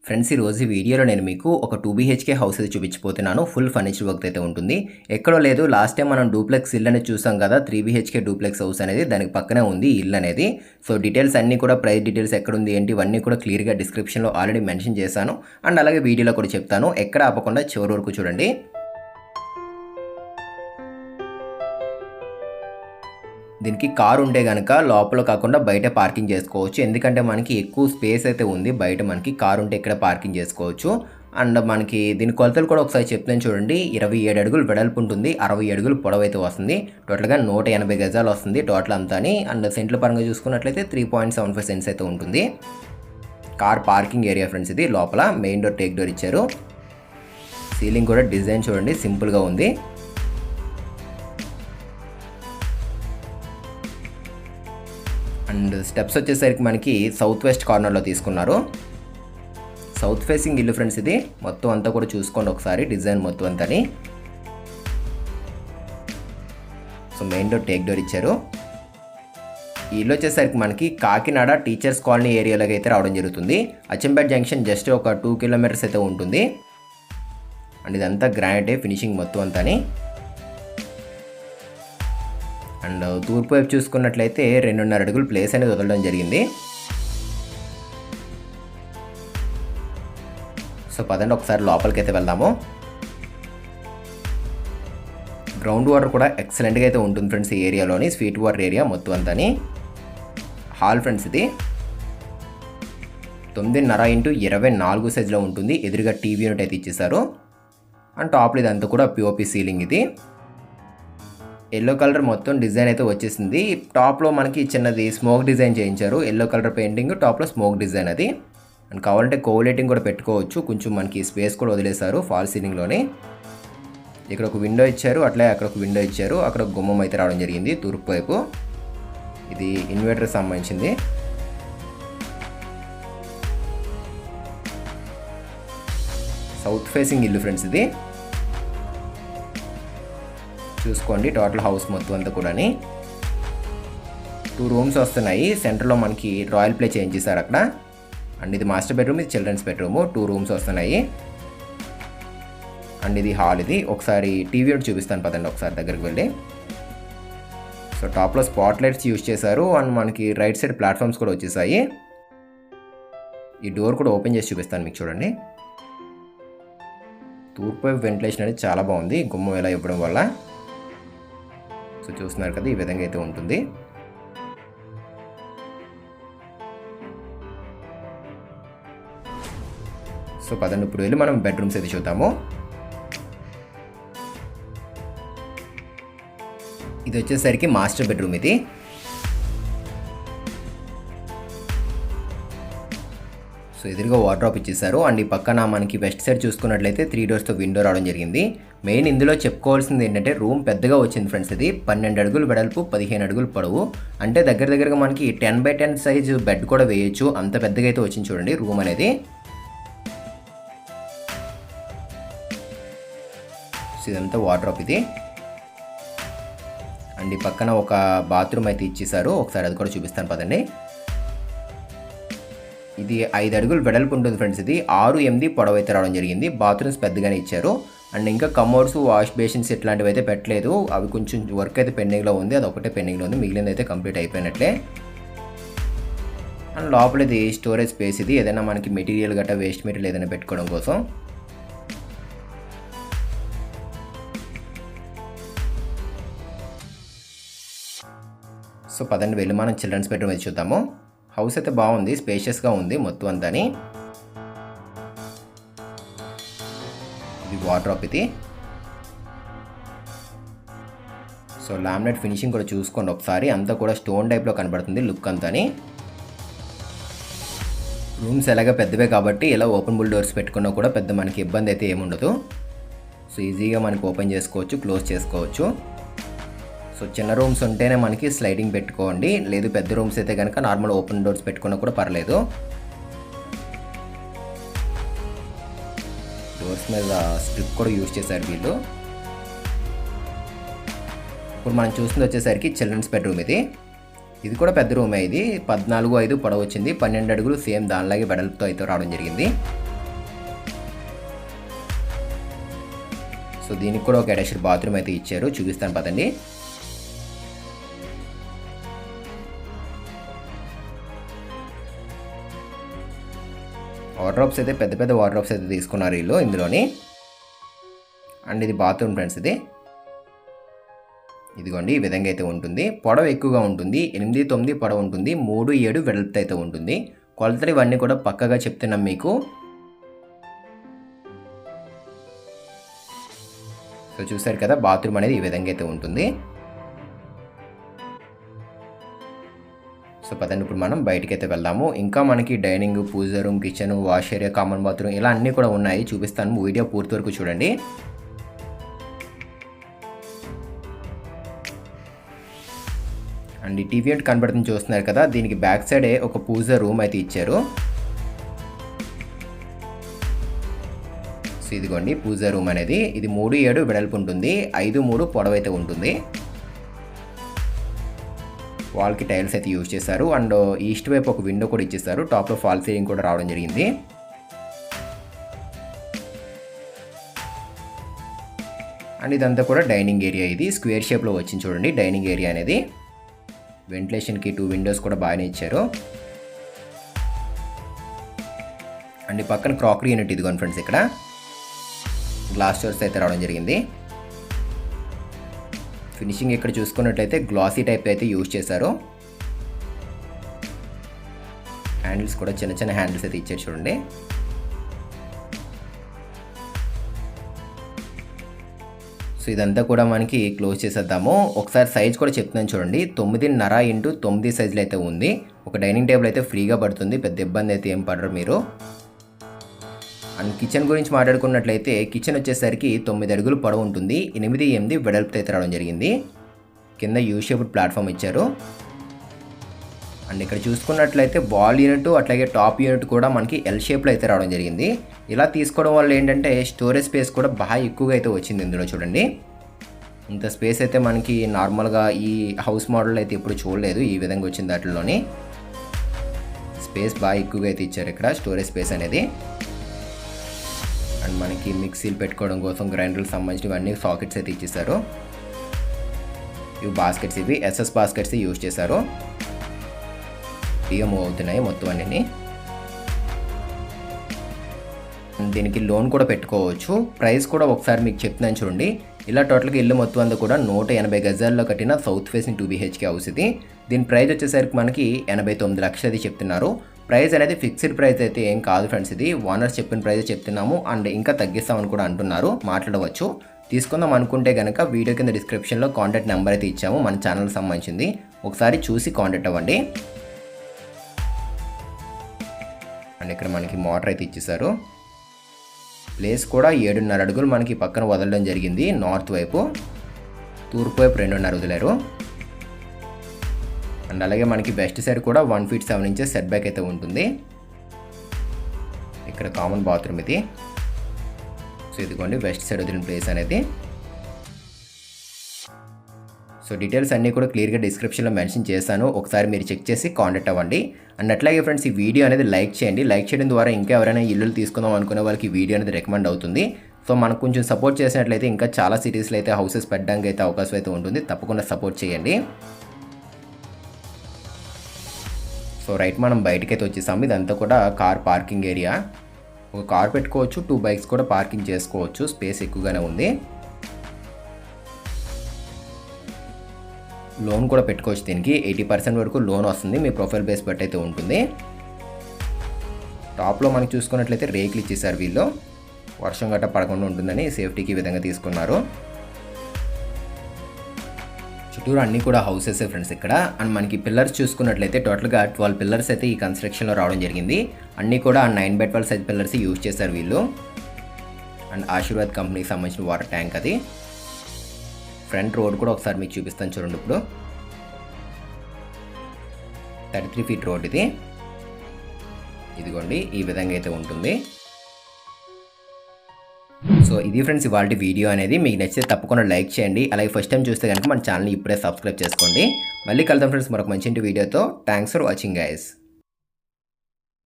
Friends, ఈరోజు ఈ వీడియోలో నేను మీకు ఒక 2 బీహెచ్కే హౌస్ అయితే చూపించబోతున్నాను. ఫుల్ ఫర్నిచర్ వర్క్ అయితే ఉంటుంది. ఎక్కడో లేదు, లాస్ట్ టైం మనం డూప్లెక్స్ ఇల్లు అనేది చూసాం కదా, 3 బీహెచ్కే డూప్లెక్స్ హౌస్ అనేది దానికి పక్కనే ఉంది ఈ ఇల్లు అనేది. సో డీటెయిల్స్ అన్నీ కూడా, ప్రైస్ డీటెయిల్స్ ఎక్కడుంది ఏంటి ఇవన్నీ కూడా క్లియర్గా డిస్క్రిప్షన్లో ఆల్రెడీ మెన్షన్ చేశాను. అండ్ అలాగే వీడియోలో కూడా చెప్తాను. ఎక్కడ ఆపకుండా చివరి వరకు చూడండి. దీనికి కారు ఉంటే కనుక లోపల కాకుండా బయట పార్కింగ్ చేసుకోవచ్చు. ఎందుకంటే మనకి ఎక్కువ స్పేస్ అయితే ఉంది బయట. మనకి కారు ఉంటే ఇక్కడ పార్కింగ్ చేసుకోవచ్చు. అండ్ మనకి దీని కొలతలు కూడా ఒకసారి చెప్తాను చూడండి. 27 అడుగులు వెడల్పు ఉంటుంది, 60 అడుగులు పొడవు అయితే వస్తుంది. టోటల్గా 180 గజాలు వస్తుంది టోటల్ అంతాని. అండ్ సెంట్ల పరంగా చూసుకున్నట్లయితే 3.75 సెంట్స్ అయితే ఉంటుంది. Car parking area friends. ఇది లోపల మెయిన్ డోర్, టేక్ డోర్ ఇచ్చారు. సీలింగ్ కూడా డిజైన్ చూడండి సింపుల్గా ఉంది. అండ్ స్టెప్స్ వచ్చేసరికి మనకి సౌత్ వెస్ట్ కార్నర్లో తీసుకున్నారు. సౌత్ ఫేసింగ్ ఇల్లు ఫ్రెండ్స్ ఇది. మొత్తం అంతా కూడా చూసుకోండి ఒకసారి, డిజైన్ మొత్తం అంతాని. So main door, teak door ఇచ్చారు. ఈ ఇల్లు వచ్చేసరికి మనకి కాకినాడ టీచర్స్ కాలనీ ఏరియాలోకి అయితే రావడం జరుగుతుంది. అచ్చంపేట జంక్షన్ జస్ట్ ఒక 2 కిలోమీటర్స్ అయితే ఉంటుంది. అండ్ ఇదంతా గ్రానైట్ ఫినిషింగ్ మొత్తం అంతాని. అండ్ తూర్పు వైపు చూసుకున్నట్లయితే 2.5 అడుగులు ప్లేస్ అనేది వదలడం జరిగింది. సో పదండి ఒకసారి లోపలికి అయితే వెళ్దాము. గ్రౌండ్ వాటర్ కూడా ఎక్సలెంట్గా అయితే ఉంటుంది ఫ్రెండ్స్ ఈ ఏరియాలోని. స్వీట్ వాటర్ ఏరియా మొత్తం అంతాని. హాల్ ఫ్రెండ్స్ ఇది 9.5 x 24 సైజులో ఉంటుంది. ఎదురుగా టీవీ యూనిట్ అయితే ఇచ్చేసారు. అండ్ టాప్లో ఇదంతా కూడా పిఓపి సీలింగ్. ఇది ఎల్లో కలర్ మొత్తం డిజైన్ అయితే వచ్చేసింది. టాప్లో మనకి చిన్నది స్మోక్ డిజైన్ చేయించారు. ఎల్లో కలర్ పెయింటింగ్, టాప్లో స్మోక్ డిజైన్ అది. అండ్ కావాలంటే కోలైటింగ్ కూడా పెట్టుకోవచ్చు. కొంచెం మనకి స్పేస్ కూడా వదిలేశారు ఫాల్ సీలింగ్లోని. ఇక్కడ ఒక విండో ఇచ్చారు, అట్లే అక్కడ ఒక విండో ఇచ్చారు. అక్కడ ఒక గుమ్మం అయితే రావడం జరిగింది తూర్పు వైపు. ఇది ఇన్వర్టర్ సంబంధించింది. సౌత్ ఫేసింగ్ ఇల్లు ఫ్రెండ్స్ ఇది. చూసుకోండి టోటల్ హౌస్ మొత్తం అంతా కూడా 2 రూమ్స్ వస్తున్నాయి. సెంటర్లో మనకి రాయల్ ప్లే చేంజ్ చేశారు అక్కడ. అండ్ ఇది మాస్టర్ బెడ్రూమ్, ఇది చిల్డ్రన్స్ బెడ్రూమ్. 2 రూమ్స్ వస్తున్నాయి. అండ్ ఇది హాల్. ఇది ఒకసారి టీవీ ఒకటి చూపిస్తాను పదండి ఒకసారి దగ్గరికి వెళ్ళి. సో టాప్లో స్పాట్ లైట్స్ యూజ్ చేశారు. అండ్ మనకి రైట్ సైడ్ ప్లాట్ఫామ్స్ కూడా వచ్చేసాయి. ఈ డోర్ కూడా ఓపెన్ చేసి చూపిస్తాను మీకు చూడండి. తూర్పు వైపు వెంటిలేషన్ అనేది చాలా బాగుంది గుమ్మం ఇలా ఇవ్వడం వల్ల. సో చూస్తున్నారు కదా, ఈ విధంగా అయితే ఉంటుంది. సో పదండి ఇప్పుడు వెళ్ళి మనం బెడ్రూమ్స్ అయితే చూద్దాము. ఇది వచ్చేసరికి మాస్టర్ బెడ్రూమ్. ఇది సో ఎదురుగా వార్డ్రోబ్ ఇచ్చేసారు. అండ్ ఈ పక్కన మనకి వెస్ట్ సైడ్ చూసుకున్నట్లయితే 3 డోర్స్తో విండో రావడం జరిగింది. మెయిన్ ఇందులో చెప్పుకోవాల్సింది ఏంటంటే రూమ్ పెద్దగా వచ్చింది ఫ్రెండ్స్. ఇది 12 అడుగులు వెడల్పు, 15 అడుగులు పొడవు. అంటే దగ్గరగా మనకి 10x10 సైజు బెడ్ కూడా వేయచ్చు. అంత పెద్దగా అయితే వచ్చింది చూడండి రూమ్ అనేది. సో ఇదంతా వార్డ్రోబ్ ఇది. అండ్ ఈ పక్కన ఒక బాత్రూమ్ అయితే ఇచ్చేసారు. ఒకసారి అది కూడా చూపిస్తాను పదండి. ఇది 5 అడుగులు వెడల్పు ఉంటుంది ఫ్రెండ్స్. ఇది 6-8 పొడవు అయితే రావడం జరిగింది. బాత్రూమ్స్ పెద్దగానే ఇచ్చారు. అండ్ ఇంకా కమోడ్స్, వాష్ బేసిన్స్ ఇట్లాంటివి అయితే పెట్టలేదు. అవి కొంచెం వర్క్ అయితే పెండింగ్లో ఉంది. అది ఒకటే పెండింగ్లో ఉంది, మిగిలింది అయితే కంప్లీట్ అయిపోయినట్లే. అండ్ లోపల ఇది స్టోరేజ్ స్పేస్. ఇది ఏదైనా మనకి మెటీరియల్ గట్రా, వేస్ట్ మెటీరియల్ ఏదైనా పెట్టుకోవడం కోసం. సో పదండి వెళ్ళి మనం చిల్డ్రన్స్ బెడ్రూమ్ అయితే చూద్దాము. హౌస్ అయితే బాగుంది, స్పేషియస్గా ఉంది మొత్తం అంతాని. ఇది వార్డ్రోబ్ ఇది. సో లామినేట్ ఫినిషింగ్ కూడా చూసుకోండి ఒకసారి. అంతా కూడా స్టోన్ టైప్లో కనబడుతుంది లుక్ అంతాని. రూమ్స్ ఎలాగ పెద్దవే కాబట్టి ఇలా ఓపెన్ బుల్ డోర్స్ పెట్టుకున్నా కూడా పెద్ద మనకి ఇబ్బంది అయితే ఏముండదు. సో ఈజీగా మనకి ఓపెన్ చేసుకోవచ్చు, క్లోజ్ చేసుకోవచ్చు. సో చిన్న రూమ్స్ ఉంటేనే మనకి స్లైడింగ్ పెట్టుకోండి. లేదు పెద్ద రూమ్స్ అయితే కనుక నార్మల్ ఓపెన్ డోర్స్ పెట్టుకున్నా కూడా పర్లేదు. డోర్స్ మీద స్ట్రిప్ కూడా యూజ్ చేశారు వీళ్ళు. ఇప్పుడు మనం చూస్తుంది వచ్చేసరికి చిల్డ్రన్స్ బెడ్రూమ్. ఇది కూడా పెద్ద రూమే. ఇది 14.5 పొడవు వచ్చింది. 12 అడుగులు సేమ్ దానిలాగే వెడల్పుతో అయితే రావడం జరిగింది. దీనికి కూడా ఒక అటాచ్డ్ బాత్రూమ్ అయితే ఇచ్చారు, చూపిస్తాను పదండి. వార్డ్రోబ్స్ అయితే పెద్ద పెద్ద వార్డ్రోబ్స్ అయితే తీసుకున్నారు వీళ్ళు ఇందులోని. అండ్ ఇది బాత్రూమ్ ఫ్రెండ్స్. ఇదిగోండి ఈ విధంగా అయితే ఉంటుంది. పొడవు ఎక్కువగా ఉంటుంది, 8-9 పొడవు ఉంటుంది, 3-7 వెడల్పు అయితే ఉంటుంది. కొలతలు ఇవన్నీ కూడా పక్కగా చెప్తున్నాం మీకు. సో చూసారు కదా, బాత్రూమ్ అనేది ఈ విధంగా అయితే ఉంటుంది. సో పదండి ఇప్పుడు మనం బయటకైతే వెళ్దాము. ఇంకా మనకి dining, puja room, kitchen, wash area, common bathroom ఇలా అన్నీ కూడా ఉన్నాయి, చూపిస్తాను. వీడియో పూర్తి వరకు చూడండి. అండ్ ఈ టీవీ యూనిట్ కనబడుతుంది చూస్తున్నారు కదా, దీనికి బ్యాక్ సైడే ఒక పూజ రూమ్ అయితే ఇచ్చారు. సో ఇదిగోండి పూజ రూమ్ అనేది. ఇది 3-7 వెడల్పు ఉంటుంది, 5-3 పొడవు అయితే ఉంటుంది. వాల్కి టైల్స్ అయితే యూజ్ చేశారు. అండ్ ఈస్ట్ వైపు ఒక విండో కూడా ఇచ్చేస్తారు. టాప్లో ఫాల్ సీలింగ్ కూడా రావడం జరిగింది. అండ్ ఇదంతా కూడా డైనింగ్ ఏరియా. ఇది స్క్వేర్ షేప్లో వచ్చింది చూడండి డైనింగ్ ఏరియా అనేది. వెంటిలేషన్కి 2 విండోస్ కూడా బాగానే ఇచ్చారు. అండ్ ఈ పక్కన క్రాకరీ యూనిట్ ఇదిగోండి ఫ్రెండ్స్, ఇక్కడ గ్లాస్ డోర్స్ అయితే రావడం జరిగింది. ఫినిషింగ్ ఇక్కడ చూసుకున్నట్లయితే గ్లాసీ టైప్ అయితే యూజ్ చేశారు. హ్యాండిల్స్ కూడా చిన్న చిన్న హ్యాండిల్స్ అయితే ఇచ్చారు చూడండి. సో ఇదంతా కూడా మనకి క్లోజ్ చేసేద్దాము. ఒకసారి సైజ్ కూడా చెప్తున్నాను చూడండి, 9.5x9 సైజులో అయితే ఉంది. ఒక డైనింగ్ టేబుల్ అయితే ఫ్రీగా పడుతుంది, పెద్ద ఇబ్బంది అయితే ఏం పడరు మీరు. అండ్ కిచెన్ గురించి మాట్లాడుకున్నట్లయితే కిచెన్ వచ్చేసరికి 9 అడుగులు పొడవు ఉంటుంది, 8-8 వెడల్పు అయితే రావడం జరిగింది. కింద యూ షేప్డ్ ప్లాట్ఫామ్ ఇచ్చారు. అండ్ ఇక్కడ చూసుకున్నట్లయితే వాల్ యూనిట్ అట్లాగే టాప్ యూనిట్ కూడా మనకి ఎల్ షేప్లో అయితే రావడం జరిగింది. ఇలా తీసుకోవడం వల్ల ఏంటంటే స్టోరేజ్ స్పేస్ కూడా బాగా ఎక్కువగా అయితే వచ్చింది ఇందులో చూడండి. ఇంత స్పేస్ అయితే మనకి నార్మల్గా ఈ హౌస్ మోడల్ అయితే ఎప్పుడు చూడలేదు. ఈ విధంగా వచ్చింది దాంట్లోని స్పేస్ బాగా ఎక్కువగా అయితే ఇచ్చారు ఇక్కడ, స్టోరేజ్ స్పేస్ అనేది. అండ్ మనకి మిక్సీలు పెట్టుకోవడం కోసం గ్రైండర్కి సంబంధించినవి అన్ని సాకెట్స్ అయితే ఇచ్చేసారు. ఇవి బాస్కెట్స్, ఇవి ఎస్ఎస్ బాస్కెట్స్ యూజ్ చేశారు. మూవ్ అవుతున్నాయి మొత్తం అన్నీ. దీనికి లోన్ కూడా పెట్టుకోవచ్చు. ప్రైస్ కూడా ఒకసారి మీకు చెప్తున్నాను చూడండి. ఇలా టోటల్గా ఇల్లు మొత్తం అంతా కూడా 180 గజాల్లో కట్టిన సౌత్ ఫేసింగ్ 2 BHK హౌస్ ఇది. దీని ప్రైస్ వచ్చేసరికి మనకి 89 లక్షలు అది చెప్తున్నారు. ప్రైస్ అనేది ఫిక్స్డ్ ప్రైస్ అయితే ఏం కాదు ఫ్రెండ్స్, ఇది ఓనర్స్ చెప్పిన ప్రైస్ చెప్తున్నాము. అండ్ ఇంకా తగ్గిస్తామని కూడా అంటున్నారు, మాట్లాడవచ్చు. తీసుకుందాం అనుకుంటే కనుక వీడియో కింద డిస్క్రిప్షన్లో కాంటాక్ట్ నెంబర్ అయితే ఇచ్చాము, మన ఛానల్కి సంబంధించింది. ఒకసారి చూసి కాంటాక్ట్ అవ్వండి. అండ్ ఇక్కడ మనకి మోటార్ అయితే ఇచ్చేసారు. ప్లేస్ కూడా 7.5 అడుగులు మనకి పక్కన వదలడం జరిగింది. నార్త్ వైపు, తూర్పు వైపు 2.5 వదిలారు. అండ్ అలాగే మనకి బెస్ట్ సైడ్ కూడా 1 feet 7 inches సెట్ బ్యాక్ అయితే ఉంటుంది. ఇక్కడ కామన్ బాత్రూమ్ ఇది. సో ఇదిగోండి వెస్ట్ సైడ్ వదిలిన ప్లేస్ అనేది. సో డీటెయిల్స్ అన్నీ కూడా క్లియర్గా డిస్క్రిప్షన్లో మెన్షన్ చేశాను, ఒకసారి మీరు చెక్ చేసి కాంటాక్ట్ అవ్వండి. అండ్ అట్లాగే ఫ్రెండ్స్ ఈ వీడియో అనేది లైక్ చేయండి. లైక్ చేయడం ద్వారా ఇంకా ఎవరైనా ఇల్లులు తీసుకుందాం అనుకునే వాళ్ళకి ఈ వీడియో అనేది రికమెండ్ అవుతుంది. సో మనకు కొంచెం సపోర్ట్ చేసినట్లయితే ఇంకా చాలా సిటీస్లో అయితే హౌసెస్ పెట్టడానికి అయితే అవకాశం అయితే ఉంటుంది. తప్పకుండా సపోర్ట్ చేయండి. సో రైట్ మనం బయటకైతే వచ్చేసాము. ఇదంతా కూడా కార్ పార్కింగ్ ఏరియా. ఒక కార్ పెట్టుకోవచ్చు, 2 bikes కూడా పార్కింగ్ చేసుకోవచ్చు, స్పేస్ ఎక్కువగానే ఉంది. లోన్ కూడా పెట్టుకోవచ్చు. దీనికి 80% వరకు లోన్ వస్తుంది, మీ ప్రొఫైల్ బేస్ బట్టి అయితే ఉంటుంది. టాప్లో మనకి చూసుకున్నట్లయితే రేకులు ఇచ్చేసారు వీళ్ళు, వర్షం గట్ట పడకుండా ఉంటుందని సేఫ్టీకి ఈ విధంగా తీసుకున్నారు. చుట్టూరు అన్నీ కూడా హౌసెస్ ఫ్రెండ్స్ ఇక్కడ. అండ్ మనకి పిల్లర్స్ చూసుకున్నట్లయితే టోటల్గా 12 పిల్లర్స్ అయితే ఈ కన్స్ట్రక్షన్లో రావడం జరిగింది. అన్నీ కూడా 9x12 సైజ్ పిల్లర్స్ యూజ్ చేశారు వీళ్ళు. అండ్ ఆశీర్వాద్ కంపెనీకి సంబంధించిన వాటర్ ట్యాంక్ అది. ఫ్రంట్ రోడ్ కూడా ఒకసారి మీకు చూపిస్తాను చూడండి. ఇప్పుడు 33 feet రోడ్ ఇది. ఇదిగోండి ఈ విధంగా అయితే ఉంటుంది. సో ఇది ఫ్రెండ్స్ ఇవాళ వీడియో అనేది. మీకు నచ్చితే తప్పకుండా లైక్ చేయండి. అలాగే ఫస్ట్ టైం చూస్తే కనుక మన ఛానల్ని ఇప్పుడే సబ్స్క్రైబ్ చేసుకోండి. మళ్ళీ కలుద్దాం ఫ్రెండ్స్ మరొక మంచి వీడియోతో. Thanks for watching guys.